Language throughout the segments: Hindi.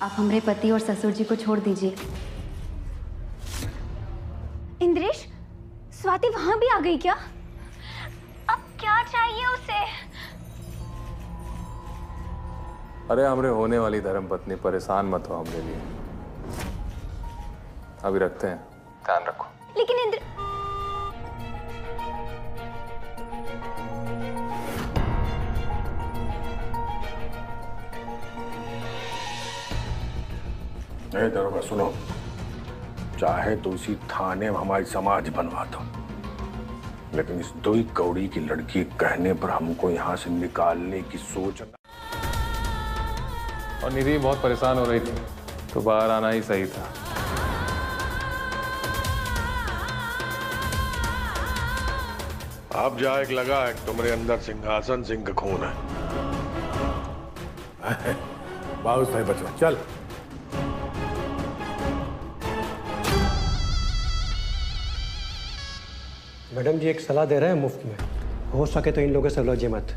आप हमारे पति और ससुर जी को छोड़ दीजिए। इंद्रेश, स्वाति वहां भी आ गई क्या? अब क्या चाहिए उसे? अरे हमरे होने वाली धर्मपत्नी, परेशान मत हो हमरे लिए। अभी रखते हैं, ध्यान रखो। लेकिन इंद्र दरोगा सुनो, चाहे तो उसी थाने में हमारी समाज बनवा दो, लेकिन इस 2 कौड़ी की लड़की कहने पर हमको यहाँ से निकालने की सोच। और निधि बहुत परेशान हो रही थी तो बाहर आना ही सही था। अब जा एक लगा है, तुम्हारे अंदर सिंहासन सिंह का खून है। बहुत सही बचवा, चल। मैडम जी एक सलाह दे रहे हैं मुफ्त में, हो सके तो इन लोगों से उलझे मत।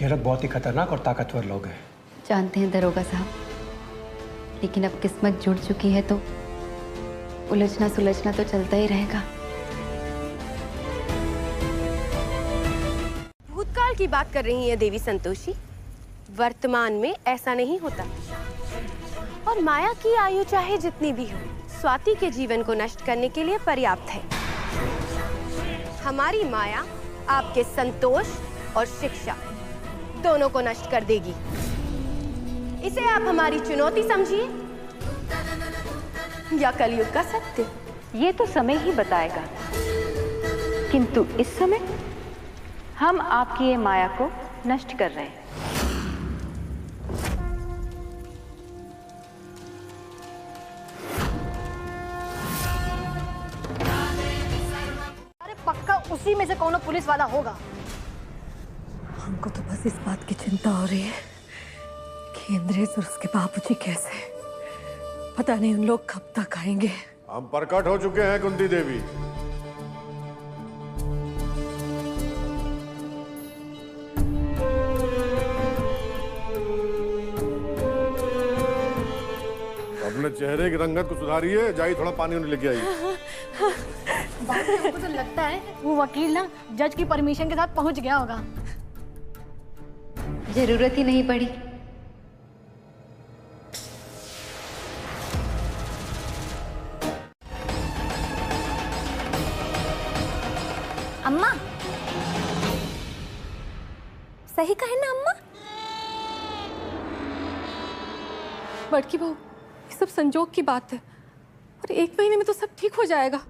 ये लोग बहुत ही खतरनाक और ताकतवर लोग हैं। जानते हैं दरोगा साहब, लेकिन अब किस्मत जुड़ चुकी है तो उलझना सुलझना तो चलता ही रहेगा। भूतकाल की बात कर रही हैं देवी संतोषी। वर्तमान में ऐसा नहीं होता, और माया की आयु चाहे जितनी भी हो, स्वाति के जीवन को नष्ट करने के लिए पर्याप्त है। हमारी माया आपके संतोष और शिक्षा दोनों को नष्ट कर देगी। इसे आप हमारी चुनौती समझिए या कलयुग का सत्य। ये तो समय ही बताएगा, किंतु इस समय हम आपकी ये माया को नष्ट कर रहे हैं। अरे पक्का उसी में से कौन पुलिस वाला होगा। हमको तो बस इस बात की चिंता हो रही है कि इंद्रेश और उसके बाबूजी कैसे, पता नहीं उन लोग कब तक आएंगे। हम प्रकट हो चुके हैं कुंती देवी। अपने चेहरे की रंगत को सुधारिए, जाइए थोड़ा पानी उन्हें लेके आइए। हमको तो लगता है वो वकील ना जज की परमिशन के साथ पहुंच गया होगा। जरूरत ही नहीं पड़ी। अम्मा, सही कहे ना अम्मा? बड़की बहू, ये सब संजोग की बात है और 1 महीने में तो सब ठीक हो जाएगा।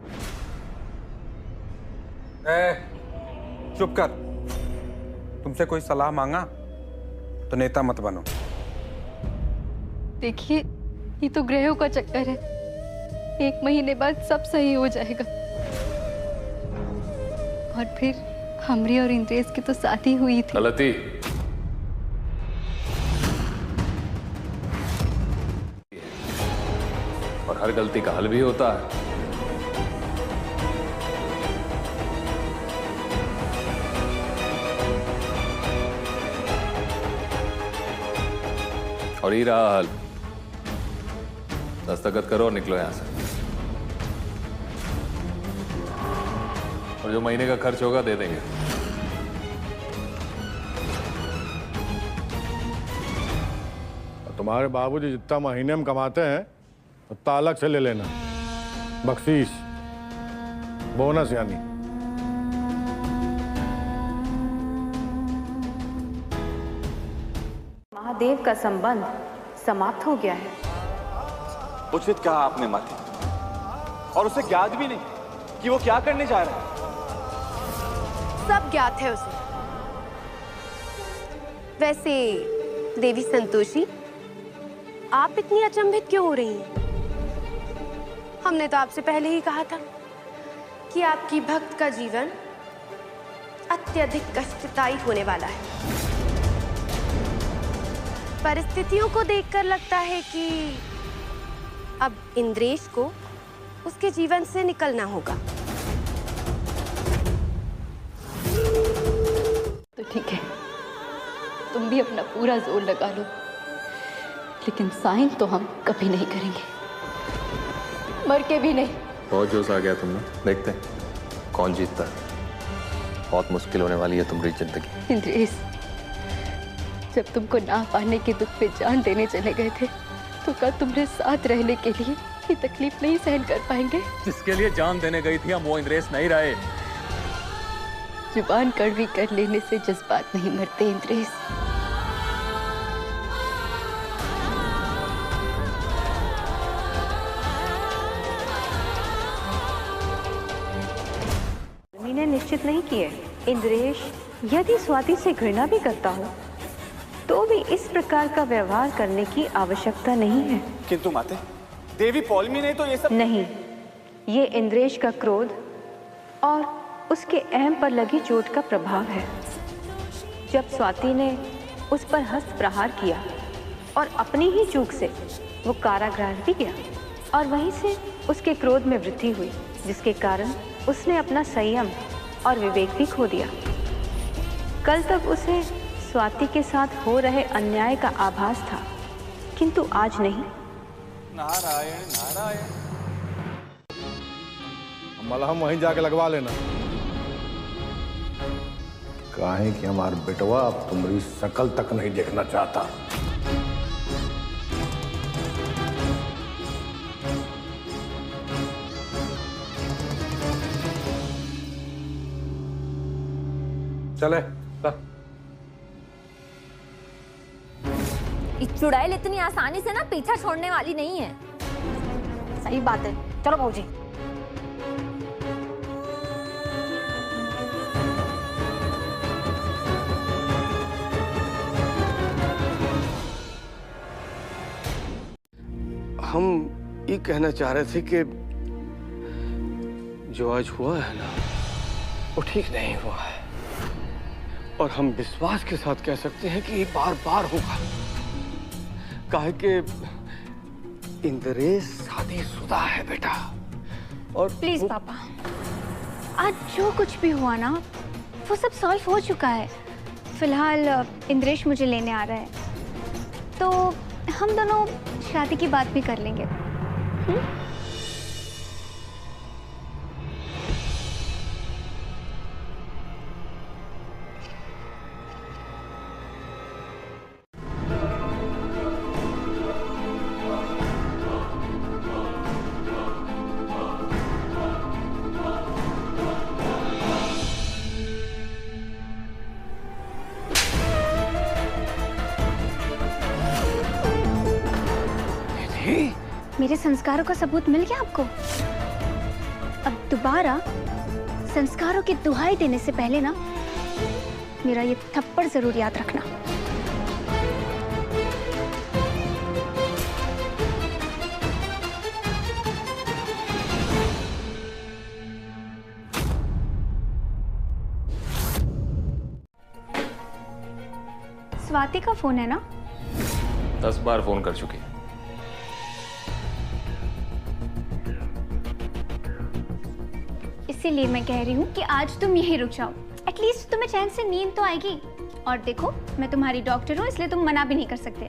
चुप कर। तुमसे कोई सलाह मांगा तो नेता मत बनो। देखिए, ये तो ग्रहों का चक्कर है, 1 महीने बाद सब सही हो जाएगा। और फिर हमरी और इंद्रेश की तो शादी हुई थी। गलती और हर गलती का हल भी होता है। और ये रहा हल। दस्तखत करो और निकलो यहां से। और जो महीने का खर्च होगा दे देंगे। तुम्हारे बाबूजी जितना महीने में कमाते हैं उतना अलग से ले लेना, बख्शीश, बोनस यानी। महादेव का संबंध समाप्त हो गया है। उचित कहा आपने माते, और उसे ज्ञात भी नहीं कि वो क्या करने जा रहा है। सब ज्ञात है उसे। वैसे देवी संतोषी, आप इतनी अचंभित क्यों हो रही हैं? हमने तो आपसे पहले ही कहा था कि आपकी भक्त का जीवन अत्यधिक कष्टदायी होने वाला है। परिस्थितियों को देखकर लगता है कि अब इंद्रेश को उसके जीवन से निकलना होगा। तो ठीक है, तुम भी अपना पूरा जोर लगा लो, लेकिन साइन तो हम कभी नहीं करेंगे, मर के भी नहीं। बहुत जोश आ गया तुमने, देखते हैं कौन जीतता है। बहुत मुश्किल होने वाली है तुम्हारी जिंदगी। इंद्रेश, जब तुमको ना पाने के दुख पे जान देने चले गए थे तो क्या तुम्हारे साथ रहने के लिए ये तकलीफ नहीं सहन कर पाएंगे? जिसके लिए जान देने गई थी हम वो इंद्रेश नहीं रहे। जुबान कड़वी कर लेने से जज्बात नहीं मरते इंद्रेश। मैंने निश्चित नहीं किए। इंद्रेश यदि स्वाति से घृणा भी करता हो तो भी इस प्रकार का व्यवहार करने की आवश्यकता नहीं है। किंतु माते, देवी पौलमी ने तो ये सब नहीं, ये इंद्रेश का क्रोध और उसके अहम पर लगी चोट का प्रभाव है। जब स्वाति ने उस पर हस्त प्रहार किया और अपनी ही चूक से वो कारागृह भी गया और वहीं से उसके क्रोध में वृद्धि हुई, जिसके कारण उसने अपना संयम और विवेक भी खो दिया। कल तक उसे स्वाति के साथ हो रहे अन्याय का आभास था, किंतु आज नहीं। नारायण नारायण। मलहम वहीं जाके लगवा लेना। काहे कि हमार बेटवा अब तुम्हारी शकल तक नहीं देखना चाहता। चले इस चुड़ैल इतनी आसानी से ना पीछा छोड़ने वाली नहीं है। सही बात है, चलो भाऊजी। हम ये कहना चाह रहे थे कि जो आज हुआ है ना, वो ठीक नहीं हुआ है, और हम विश्वास के साथ कह सकते हैं कि ये बार बार होगा। काहे कि इंद्रेश शादीशुदा है बेटा। और प्लीज पापा, आज जो कुछ भी हुआ ना वो सब सॉल्व हो चुका है। फिलहाल इंद्रेश मुझे लेने आ रहा है तो हम दोनों शादी की बात भी कर लेंगे। मेरे संस्कारों का सबूत मिल गया आपको? अब दोबारा संस्कारों की दुहाई देने से पहले ना मेरा ये थप्पड़ जरूर याद रखना। स्वाति का फोन है ना? 10 बार फोन कर चुकी है। इसीलिए मैं कह रही हूँ कि आज तुम यहीं रुक जाओ, एटलीस्ट तुम्हें चैन से नींद तो आएगी। और देखो, मैं तुम्हारी डॉक्टर हूँ, इसलिए तुम मना भी नहीं कर सकते।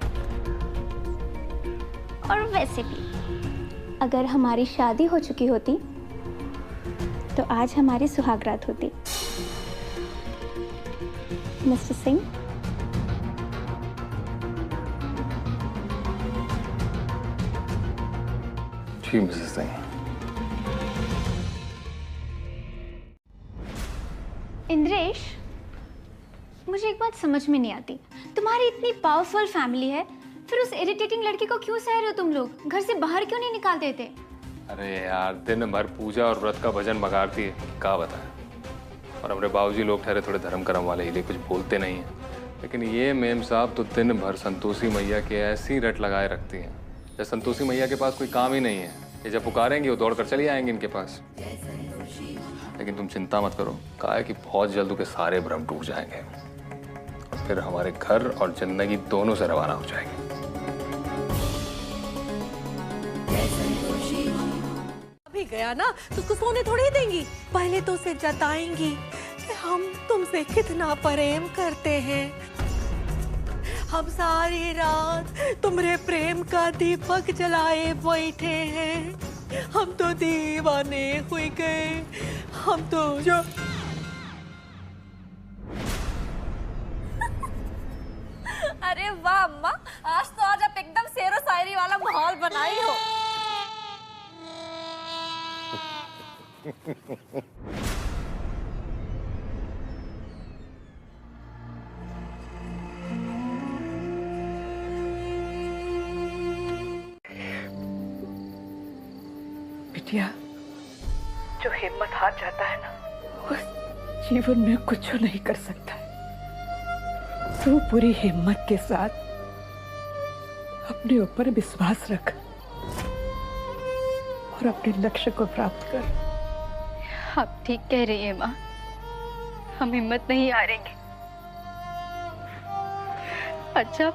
और वैसे भी अगर हमारी शादी हो चुकी होती तो आज हमारी सुहागरात होती। मिस्टर सिंह, जी मिसेस सिंह। इंद्रेश, मुझे एक बात समझ में नहीं आती। तुम्हारी इतनी पावरफुल फैमिली है, फिर उस इरिटेटिंग लड़की को क्यों सह रहे हो तुम लोग? घर से बाहर क्यों नहीं निकाल देते? अरे यार, दिन भर पूजा और व्रत का भजन बगाड़ती है, क्या बताएं। और हमारे बाबूजी लोग ठहरे थोड़े धर्म कर्म वाले, इसलिए कुछ बोलते नहीं हैं। लेकिन ये मेम साहब तो दिन भर संतोषी मैया के ऐसी रट लगाए रखती हैं जैसे संतोषी मैया के पास कोई काम ही नहीं है। ये जब पुकारेंगे वो दौड़ कर चली आएंगे इनके पास। लेकिन तुम चिंता मत करो, कहा है कि बहुत जल्द के सारे भ्रम टूट जाएंगे और फिर हमारे घर और जिंदगी दोनों से रवाना हो जाएंगे। अभी गया ना तो उसको सोने थोड़ी देंगी, पहले तो उसे जताएंगी कि हम तुमसे कितना प्रेम करते हैं। हम सारी रात तुम्हारे प्रेम का दीपक जलाए बैठे हैं। हम तो दीवाने हुए गए, हम तो जो अरे वाह अम्मा, आज तो आज आप एकदम शेरो शायरी वाला माहौल बनाई हो। बिटिया, जो हिम्मत हार जाता है ना, वो जीवन में कुछ नहीं कर सकता है। तो पूरी हिम्मत के साथ अपने ऊपर विश्वास रख और अपने लक्ष्य को प्राप्त कर। आप ठीक कह रही हैं माँ, हम हिम्मत नहीं हारेंगे। अच्छा,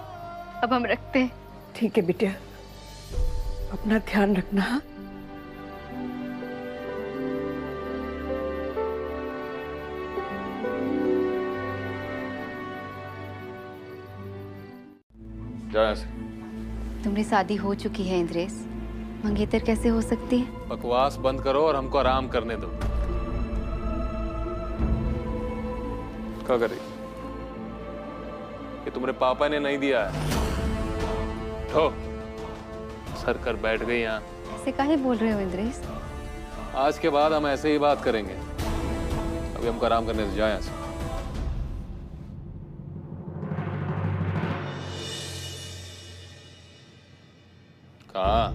अब हम रखते हैं। ठीक है बिटिया, अपना ध्यान रखना। हाँ, तुम्हारी शादी हो चुकी है इंद्रेश, मंगेतर कैसे हो सकती है? बकवास बंद करो और हमको आराम करने दो। क्या करे? ये तुम्हारे पापा ने नहीं दिया है। तो सर कर बैठ गई यहाँ। ऐसे काहे बोल रहे हो इंद्रेश? आज के बाद हम ऐसे ही बात करेंगे। अभी हमको आराम करने दो, जाओ यहाँ से। कहाँ?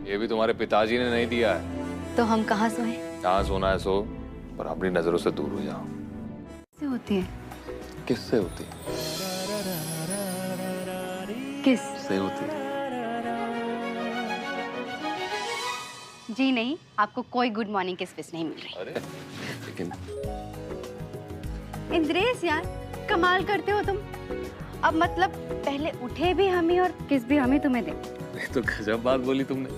ये भी तुम्हारे पिताजी ने नहीं दिया है। तो हम कहाँ सोएं? जहाँ सोना है सो, पर अपनी नजरों से दूर हो जाओ। किससे होती है? किससे होती है? किससे होती है? जी नहीं, आपको कोई गुड मॉर्निंग किस विश नहीं मिल रही। अरे लेकिन इंद्रेश यार, कमाल करते हो तुम। अब मतलब पहले उठे भी हम ही और किस भी हम ही तुम्हें दे। तो गजब बात बोली तुमने।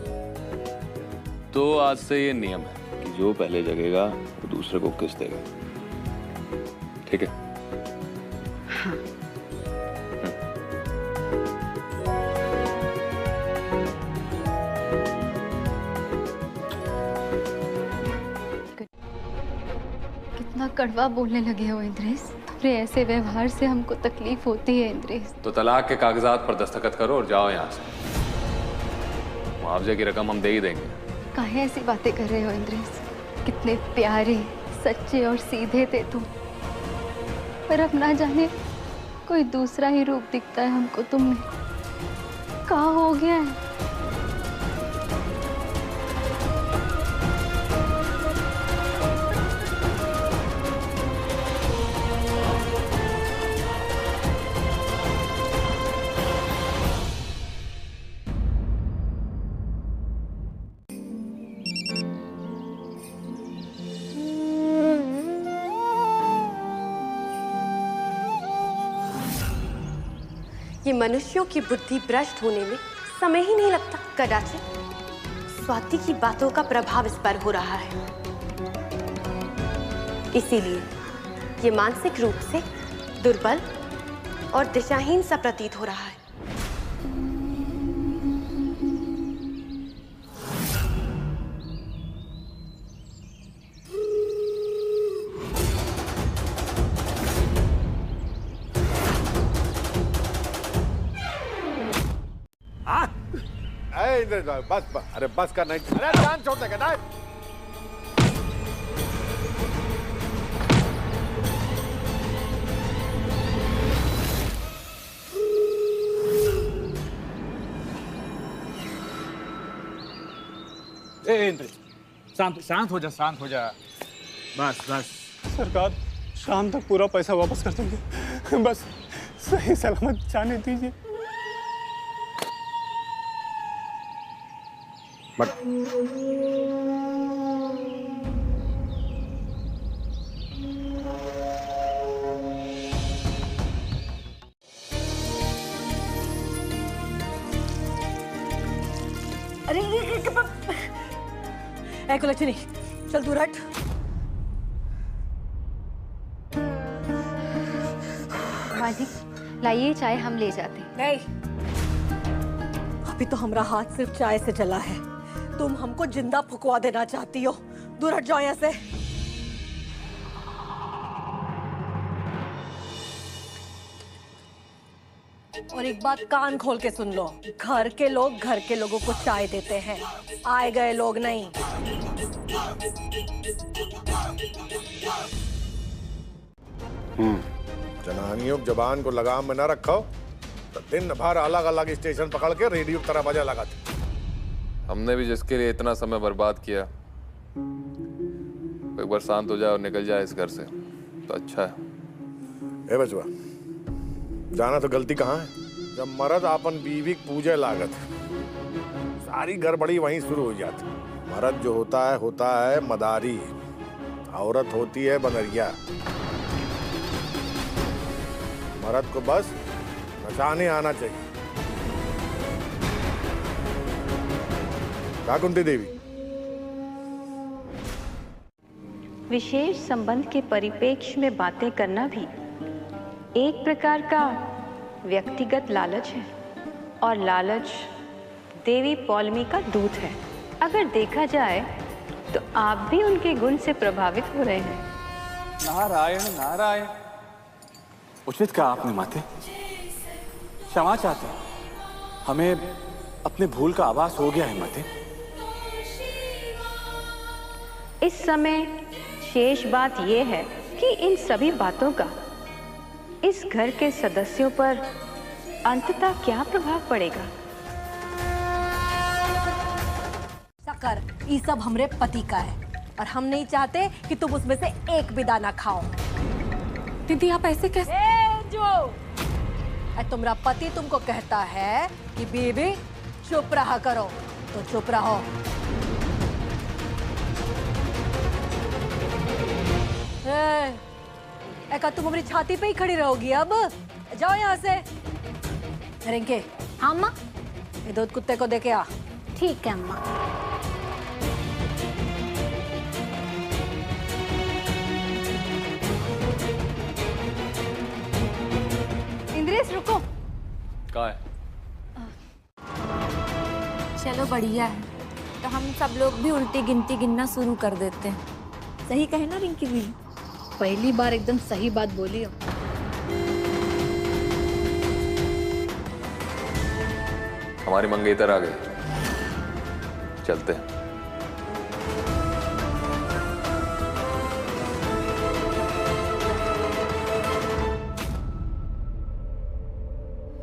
तो आज से ये नियम है कि जो पहले जगेगा वो दूसरे को किस देगा। ठीक है? हाँ। कितना कड़वा बोलने लगे हो इंद्रेश। तुम्हारे ऐसे व्यवहार से हमको तकलीफ होती है इंद्रेश। तो तलाक के कागजात पर दस्तखत करो और जाओ यहाँ से। मुआवजे की रकम हम दे ही देंगे। काहे ऐसी बातें कर रहे हो इंद्रेश? कितने प्यारे, सच्चे और सीधे थे तुम, पर अब ना जाने कोई दूसरा ही रूप दिखता है हमको तुम में। क्या हो गया है? ये मनुष्यों की बुद्धि भ्रष्ट होने में समय ही नहीं लगता। कदाचित स्वाति की बातों का प्रभाव इस पर हो रहा है, इसीलिए ये मानसिक रूप से दुर्बल और दिशाहीन सा प्रतीत हो रहा है। बस बस, अरे बस कर, नहीं, अरे जान छोड़ देगा ना। इंद्र, शांत हो जा, शांत हो जा। बस बस। सरकार, शाम तक पूरा पैसा वापस कर देंगे, बस सही सलामत जाने दीजिए। अरे लक्ष्मी, चल दूर हट। माँ जी, लाइए चाय, हम ले जाते। नहीं, अभी तो हमारा हाथ सिर्फ चाय से चला है। तुम हमको जिंदा फुकवा देना चाहती हो। दूर हट जाओ यहाँ से। और एक बात कान खोल के सुन लो, घर के लोग घर के लोगों को चाय देते हैं, आए गए लोग नहीं। जनानियों की जबान को लगाम में न रखो तो दिन भर अलग अलग स्टेशन पकड़ के रेडियो की तरह बजा लगाते। हमने भी जिसके लिए इतना समय बर्बाद किया, एक बार शांत हो जाए और निकल जाए इस घर से तो अच्छा है। ए बचवा, जाना तो गलती कहाँ है? जब मर्द अपन बीवी की पूजे लागत, सारी गड़बड़ी वहीं शुरू हो जाती। मर्द जो होता है मदारी, औरत होती है बनरिया। मर्द को बस नचाने आना चाहिए। क्या कुंती देवी? विशेष संबंध के परिप्रेक्ष्य में बातें करना भी एक प्रकार का व्यक्तिगत लालच है, और लालच देवी पौलमी का दूत है। अगर देखा जाए तो आप भी उनके गुण से प्रभावित हो रहे हैं। नारायण नारायण। उचित कहा आपने माते। क्षमा चाहते हैं, हमें अपने भूल का आभास हो गया है माते। इस समय शेष बात यह है कि इन सभी बातों का इस घर के सदस्यों पर अंततः क्या प्रभाव पड़ेगा? शक्कर, ये सब हमरे पति का है और हम नहीं चाहते कि तुम उसमें से एक भी दाना खाओ। दीदी आप ऐसे कैसे? जो तुम्हारा पति तुमको कहता है कि बीबी चुप रहा करो तो चुप रहो। एका तुम हमारी छाती पे ही खड़ी रहोगी? अब जाओ यहाँ से। रिंके। हाँ अम्मा। ये दूध कुत्ते को दे के आ। ठीक है अम्मा। इंद्रेश रुको। कहाँ है? चलो बढ़िया है, तो हम सब लोग भी उल्टी गिनती गिनना शुरू कर देते हैं। सही कहे ना रिंकी भी? पहली बार एकदम सही बात बोली हो। हमारी मंगेतर आ गई, चलते हैं।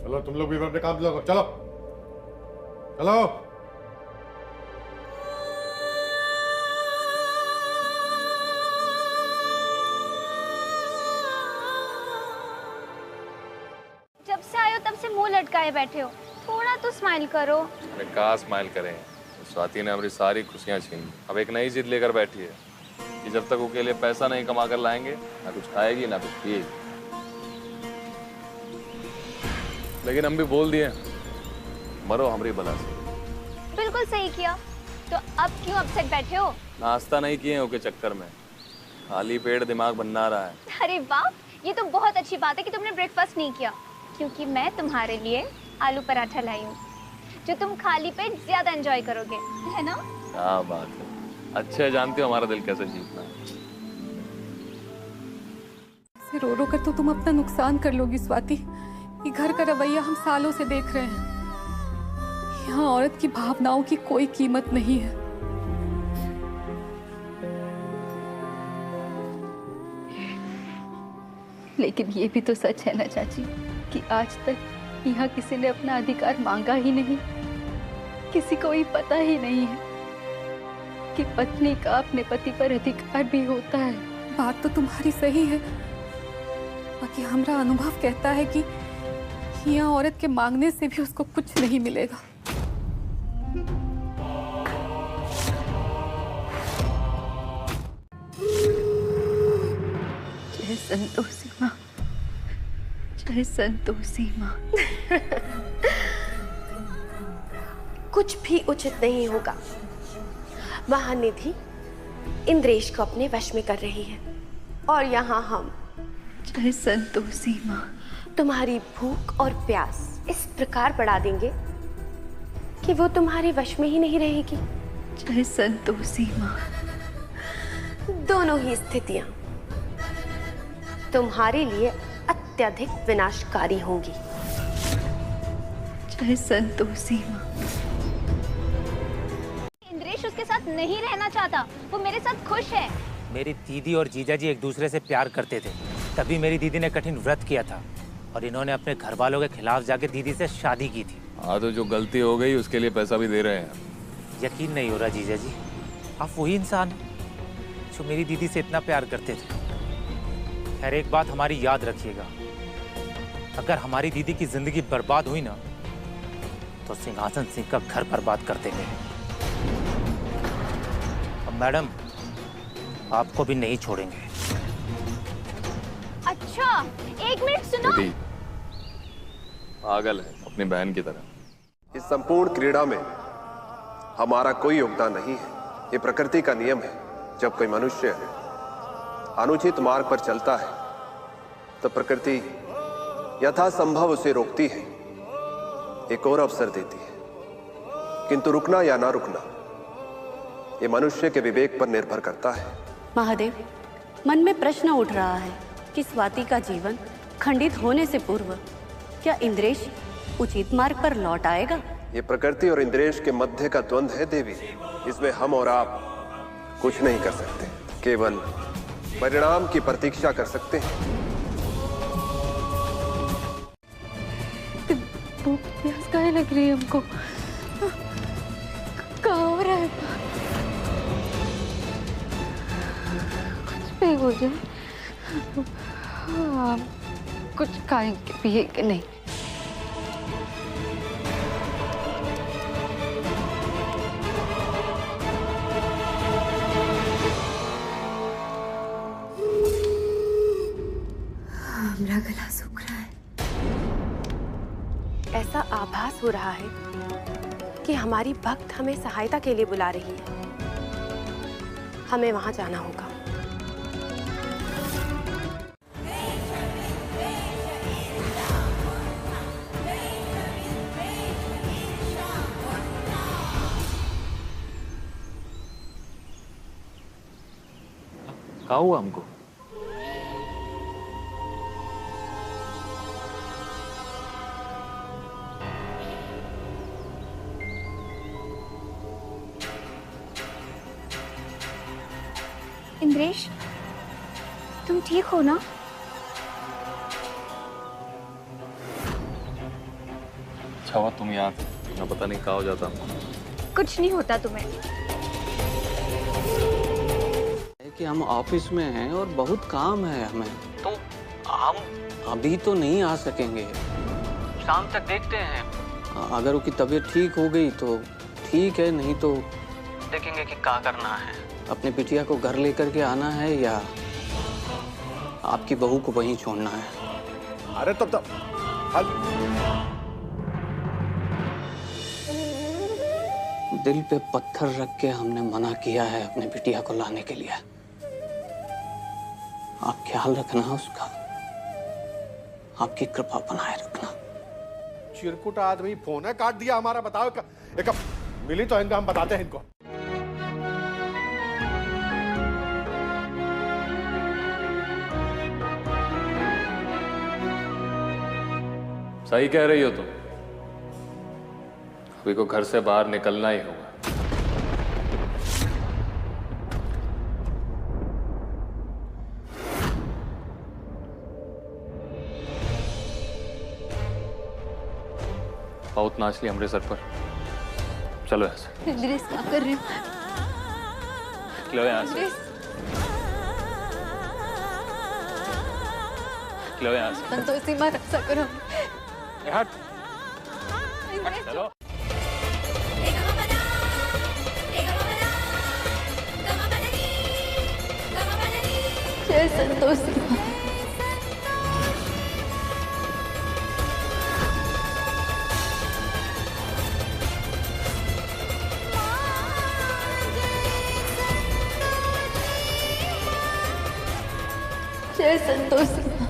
चलो तुम लोग भी अपने काम लगो। चलो चलो। जब से आए हो तब से मुंह लटकाए बैठे हो, थोड़ा तो स्माइल करो। अरे कहाँ स्माइल करें, स्वाति ने हमारी सारी खुशियाँ छीन ली। अब एक नई जिद लेकर बैठी है कि जब तक वो के लिए पैसा नहीं कमा कर लाएंगे, ना कुछ खाएगी ना कुछ पिएगी। लेकिन हम भी बोल दिए, मरो हमारी बला से। बिल्कुल सही किया। तो अब क्यों अपसेट बैठे हो? नाश्ता नहीं किए हो के चक्कर में खाली पेट दिमाग बनना रहा है। अरे वाह, ये तो बहुत अच्छी बात है कि तुमने ब्रेकफास्ट नहीं किया, क्योंकि मैं तुम्हारे लिए आलू पराठा लाई हूँ जो तुम खाली पेट ज्यादा एंजॉय करोगे, है ना? क्या बात है, अच्छे जानते हो हमारा दिल कैसे जीतना है। रो रो कर तो तुम अपना नुकसान कर लोगी स्वाति। ये घर का रवैया हम सालों से देख रहे हैं। यहाँ औरत की भावनाओं की कोई कीमत नहीं है। लेकिन ये भी तो सच है ना चाची कि आज तक यहाँ किसी ने अपना अधिकार मांगा ही नहीं। किसी को ही पता ही नहीं है कि पत्नी का अपने पति पर अधिकार भी होता है। बात तो तुम्हारी सही है, बाकी हमारा अनुभव कहता है कि यहाँ औरत के मांगने से भी उसको कुछ नहीं मिलेगा। जय संतोषी माँ, जय संतोषी माँ। कुछ भी उचित नहीं होगा। महानिधि इंद्रेश को अपने वश में कर रही है और यहाँ हम। जय संतोषी माँ। तुम्हारी भूख और प्यास इस प्रकार बढ़ा देंगे कि वो तुम्हारे वश में ही नहीं रहेगी। जय संतोषी माँ। दोनों ही स्थितियां तुम्हारे लिए अत्यधिक विनाशकारी होंगी। जय संतोषी माँ। इंद्रेश उसके साथ नहीं रहना चाहता, वो मेरे साथ खुश है। मेरी दीदी और जीजाजी एक दूसरे से प्यार करते थे, तभी मेरी दीदी ने कठिन व्रत किया था और इन्होंने अपने घर वालों के खिलाफ जाके दीदी से शादी की थी। हाँ, तो जो गलती हो गई उसके लिए पैसा भी दे रहे हैं। यकीन नहीं हो रहा जीजाजी, आप वही इंसान हैं जो मेरी दीदी से इतना प्यार करते थे। खैर, एक बात हमारी याद रखिएगा, अगर हमारी दीदी की जिंदगी बर्बाद हुई ना तो सिंहासन सिंह का घर बर्बाद कर देंगे। अब मैडम, आपको भी नहीं छोड़ेंगे। अच्छा, एक मिनट सुनो। पागल है अपनी बहन की तरह। इस संपूर्ण क्रीड़ा में हमारा कोई योगदान नहीं है। ये प्रकृति का नियम है। जब कोई मनुष्य अनुचित मार्ग पर चलता है तो प्रकृति यथासंभव उसे रोकती है, एक और अवसर देती है। किंतु रुकना या ना रुकना ये मनुष्य के विवेक पर निर्भर करता है। महादेव, मन में प्रश्न उठ रहा है कि स्वाति का जीवन खंडित होने से पूर्व क्या इंद्रेश उचित मार्ग पर लौट आएगा? ये प्रकृति और इंद्रेश के मध्य का द्वंद्व है देवी। इसमें हम और आप कुछ नहीं कर सकते, केवल परिणाम की प्रतीक्षा कर सकते हैं। भूख प्यास काहे लग रही है हमको? क्या हो रहा है? कुछ भी हो जाए, हाँ, कुछ खाएंगे पिएंगे नहीं। मेरा गला सूख रहा है। ऐसा आभास हो रहा है कि हमारी भक्त हमें सहायता के लिए बुला रही है। हमें वहां जाना होगा। क्या हुआ हमको? इंद्रेश, तुम ठीक हो ना? अच्छा हुआ तुम यहाँ थे, पता नहीं क्या हो जाता हमको। कुछ नहीं होता तुम्हें। कि हम ऑफिस में हैं और बहुत काम है हमें, तो हम अभी तो नहीं आ सकेंगे। शाम तक देखते हैं। अगर उसकी तबीयत ठीक हो गई तो ठीक है, नहीं तो देखेंगे कि क्या करना है। अपने बिटिया को घर लेकर के आना है या आपकी बहू को वहीं छोड़ना है? अरे तब दिल पे पत्थर रख के हमने मना किया है अपने बिटिया को लाने के लिए। आप ख्याल रखना उसका, आपकी कृपा बनाए रखना। चिरकुट आदमी फोन है काट दिया हमारा। बताओ एक मिली तो इनका हम बताते हैं इनको। सही कह रही हो तुम, अभी को घर से बाहर निकलना ही होगा। बहुत नाच ली हमरे सर पर। चलो यहाँ से। इंद्रेश, क्या कर रहे हो? लो यहाँ से। लो यहाँ से। संतोषी माँ, रक्षा करो। हट। चलो। जय संतोषी माँ। जय संतोषी माँ।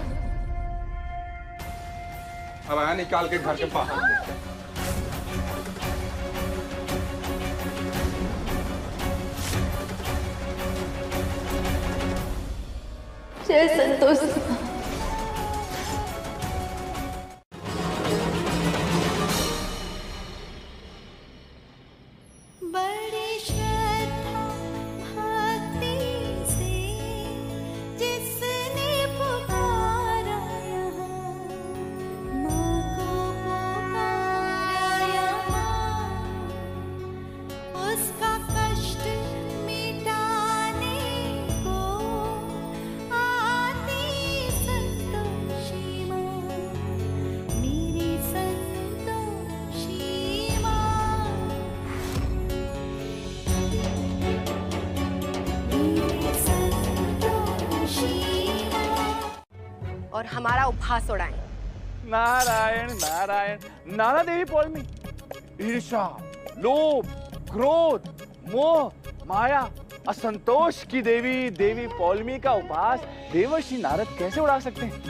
अब आया निकाल के घर के बाहर। जय संतोषी माँ। और हमारा उपहास उड़ाएं। नारायण नारायण। नाना देवी पौलमी, ईर्ष्या, लोभ, क्रोध, मोह, माया, असंतोष की देवी देवी पौलमी का उपहास देवर्षि नारद कैसे उड़ा सकते हैं?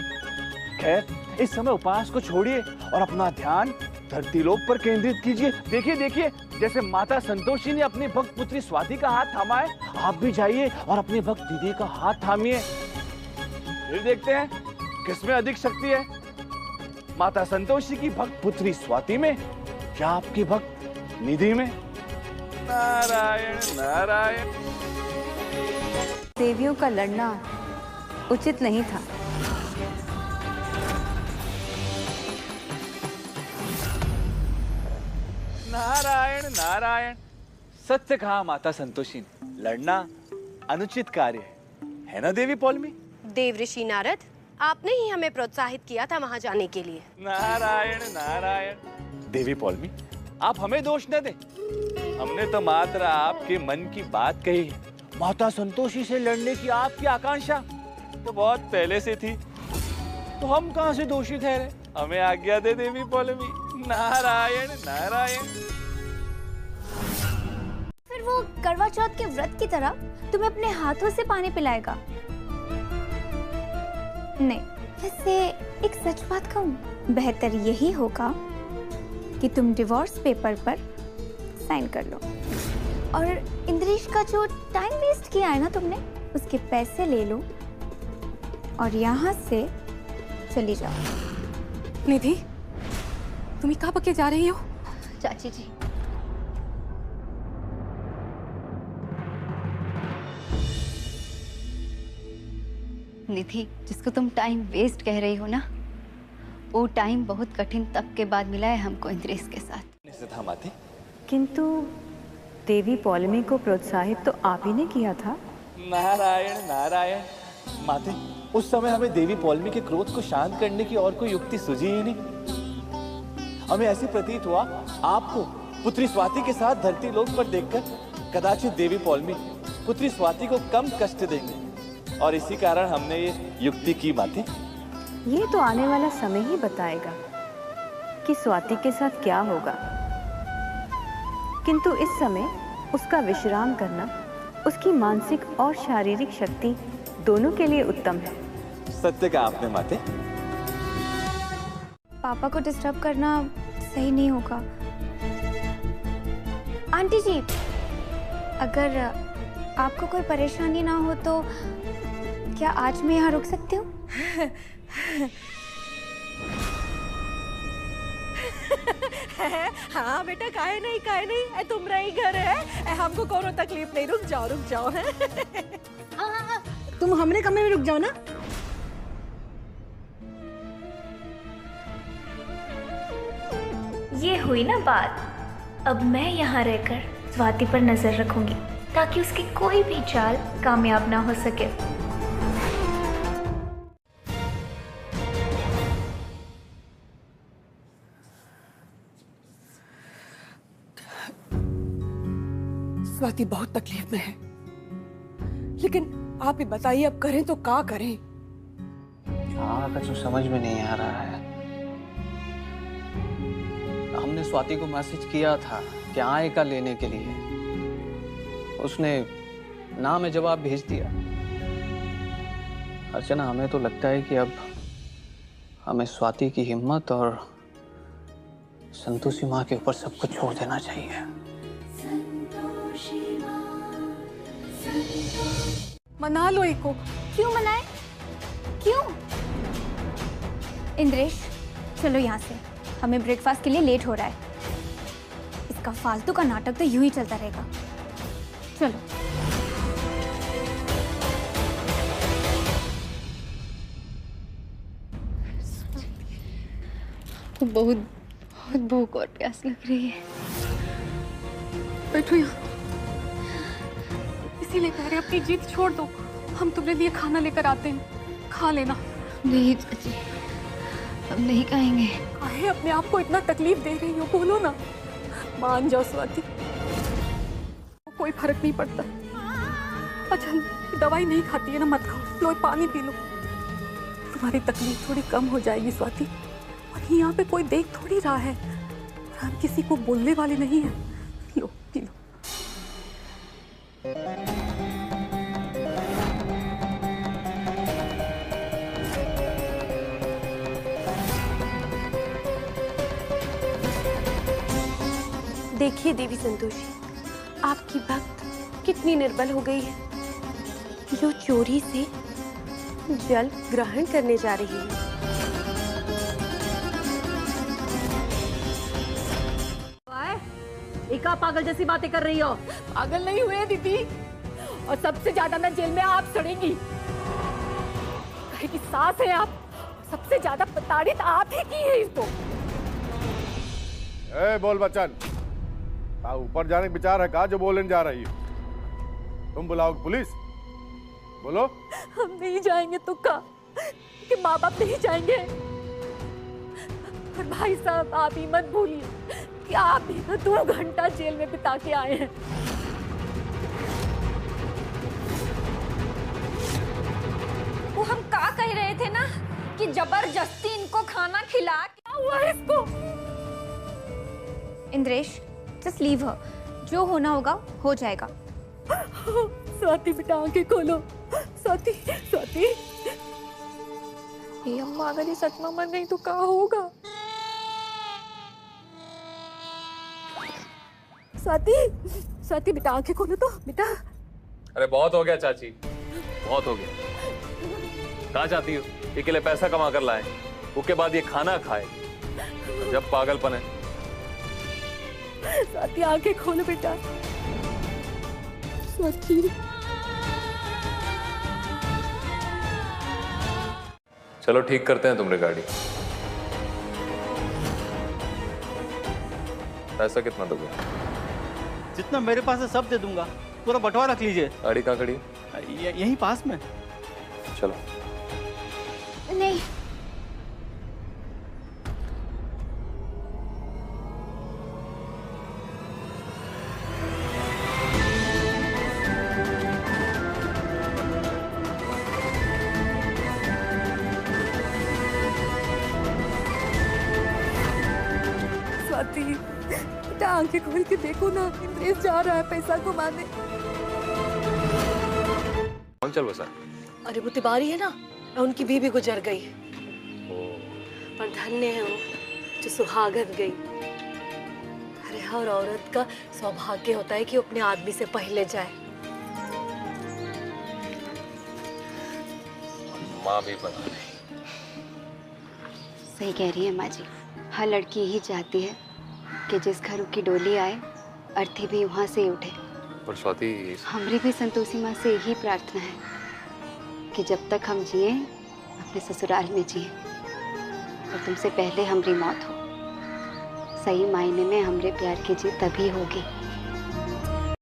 खैर, इस समय उपहास को छोड़िए और अपना ध्यान धरती लोक पर केंद्रित कीजिए। देखिए देखिए, जैसे माता संतोषी ने अपनी भक्त पुत्री स्वाति का हाथ थामा है, आप भी जाइए और अपनी भक्त दीदी का हाथ थामिए। फिर देखते हैं किसमें अधिक शक्ति है, माता संतोषी की भक्त पुत्री स्वाति में या आपकी भक्त निधि में। नारायण नारायण। देवियों का लड़ना उचित नहीं था। नारायण नारायण। सत्य कहा माता संतोषी ने, लड़ना अनुचित कार्य है ना देवी पौलमी? देवऋषि नारद, आपने ही हमें प्रोत्साहित किया था वहां जाने के लिए। नारायण नारायण। देवी पौलमी, आप हमें दोष न दें, हमने तो मात्र आपके मन की बात कही है। माता संतोषी से लड़ने की आपकी आकांक्षा तो बहुत पहले से थी, तो हम कहां से दोषी ठहरे? हमें आज्ञा दे देवी पौलमी। नारायण नारायण। फिर वो करवा चौथ के व्रत की तरह तुम्हें अपने हाथों से पानी पिलाएगा? नहीं, वैसे एक सच बात कहूं, बेहतर यही होगा कि तुम डिवोर्स पेपर पर साइन कर लो और इंद्रेश का जो टाइम वेस्ट किया है ना तुमने, उसके पैसे ले लो और यहाँ से चली जाओ। निधि, तुम कहाँ पक्के जा रही हो? चाची जी, निधि, जिसको तुम टाइम वेस्ट कह रही हो ना, वो टाइम बहुत कठिन तप के बाद मिला है हमको इंद्रेश के साथ। माते, किंतु देवी पौलमी को प्रोत्साहित तो आप ही ने किया था। नारायण नारायण। माते, उस समय हमें देवी पौलमी के क्रोध को शांत करने की और कोई युक्ति सूझी ही नहीं। हमें ऐसी प्रतीत हुआ आपको पुत्री स्वाति के साथ धरती लोक पर देखकर कदाचित देवी पौलमी पुत्री स्वाति को कम कष्ट देंगे, और इसी कारण हमने ये युक्ति की। माते, ये तो आने वाला समय ही बताएगा कि स्वाति के साथ क्या होगा, किंतु इस समय उसका विश्राम करना उसकी मानसिक और शारीरिक शक्ति दोनों के लिए उत्तम है। सत्य कहा आपने माते। पापा को डिस्टर्ब करना सही नहीं होगा। आंटी जी, अगर आपको कोई परेशानी ना हो तो क्या आज मैं यहाँ रुक सकती हूँ? हाँ बेटा, काहे नहीं, तुम्हारा ही घर है, हमको कोनो तकलीफ नहीं। रुक जाओ है। हाँ, तुम हमरे कमरे में रुक जाओ ना। ये हुई ना बात। अब मैं यहाँ रहकर स्वाति पर नजर रखूंगी ताकि उसकी कोई भी चाल कामयाब ना हो सके। स्वाति बहुत तकलीफ में है, लेकिन आप ही बताइए अब करें तो क्या करें? क्या कुछ समझ में नहीं आ रहा है। हमने स्वाति को मैसेज किया था कि आएगा लेने के लिए, उसने ना में जवाब भेज दिया। अर्चना, हमें तो लगता है कि अब हमें स्वाति की हिम्मत और संतोषी माँ के ऊपर सब कुछ छोड़ देना चाहिए। मना लो इको। क्यों मनाए? क्यों? इंद्रेश, चलो यहाँ से, हमें ब्रेकफास्ट के लिए लेट हो रहा है। इसका फालतू का नाटक तो यूं ही चलता रहेगा। चलो। बहुत बहुत भूख और प्यास लग रही है। बैठो यहाँ। इसीलिए कह रहे अपनी जीत छोड़ दो, हम तुम्हारे लिए खाना लेकर आते हैं, खा लेना। नहीं चाची, हम नहीं खाएंगे। काहे अपने आप को इतना तकलीफ दे रही हो, बोलो ना। मान जाओ स्वाति, कोई फर्क नहीं पड़ता। अच्छा दवाई नहीं खाती है ना, मत खाओ, लो पानी पी लो, तुम्हारी तकलीफ थोड़ी कम हो जाएगी स्वाति। और यहाँ पे कोई देख थोड़ी रहा है, और हम किसी को बोलने वाले नहीं है। लो पी लो। देखिए देवी संतोषी, आपकी भक्त कितनी निर्बल हो गई है, जो चोरी से जल ग्रहण करने जा रही है। एका पागल जैसी बातें कर रही हो। पागल नहीं हुए दीदी, और सबसे ज्यादा ना जेल में आप सड़ेंगी। कहे की सास है आप, सबसे ज्यादा प्रताड़ित आप ही की है इसको। बोल बच्चन, ऊपर जाने का विचार है का जो बोलने जा रही हो? तुम बुलाओगे पुलिस? बोलो। हम नहीं जाएंगे तो का, कि माँ बाप नहीं जाएंगे। और भाई साहब आप ही मत भूलिए कि आप भी ना 2 घंटा जेल में बिता के आए हैं। वो हम का कह रहे थे ना कि जबरदस्ती इनको खाना खिला। क्या हुआ है इसको? इंद्रेश, जस्ट लीव हर, जो होना होगा हो जाएगा। स्वाति बेटा आंखें खोलो। स्वाति, स्वाति। ये अम्मा अगर ये सच में मर गई तो क्या होगा? स्वाति, स्वाति बेटा आंखें खोलो तो बेटा। अरे बहुत हो गया चाची, बहुत हो गया। कहाँ जाती हो? ये के लिए पैसा कमा कर लाए, उसके बाद ये खाना खाए, जब पागलपन है। स्वाति आंखें खोलो बेटा। स्वाति। चलो ठीक करते हैं तुम्हारी गाड़ी। पैसा कितना दोगे? जितना मेरे पास है सब दे दूंगा, पूरा बंटवारा रख लीजिए। गाड़ी कहाँ खड़ी? यहीं पास में। चलो। नहीं, स्वाति बेटा आंखें खोल के देखो ना, इंद्रेश जा रहा है पैसा कमाने। कौन चल बसा? अरे वो तिवारी है ना, उनकी बीवी गुजर गई, पर धन्य है वो जो सुहागन गई। अरे हर औरत का सौभाग्य होता है कि वो अपने आदमी से पहले जाए। माँ भी बना रही। सही कह रही है माँ जी, हर लड़की यही चाहती है कि जिस घर की डोली आए अर्थी भी वहाँ से ही उठे। पर स्वाति, हमारी भी संतोषी माँ से यही प्रार्थना है कि जब तक हम जिए अपने ससुराल में जिए, और तुमसे पहले हमारी मौत हो। सही मायने में हमारे प्यार की जीत तभी होगी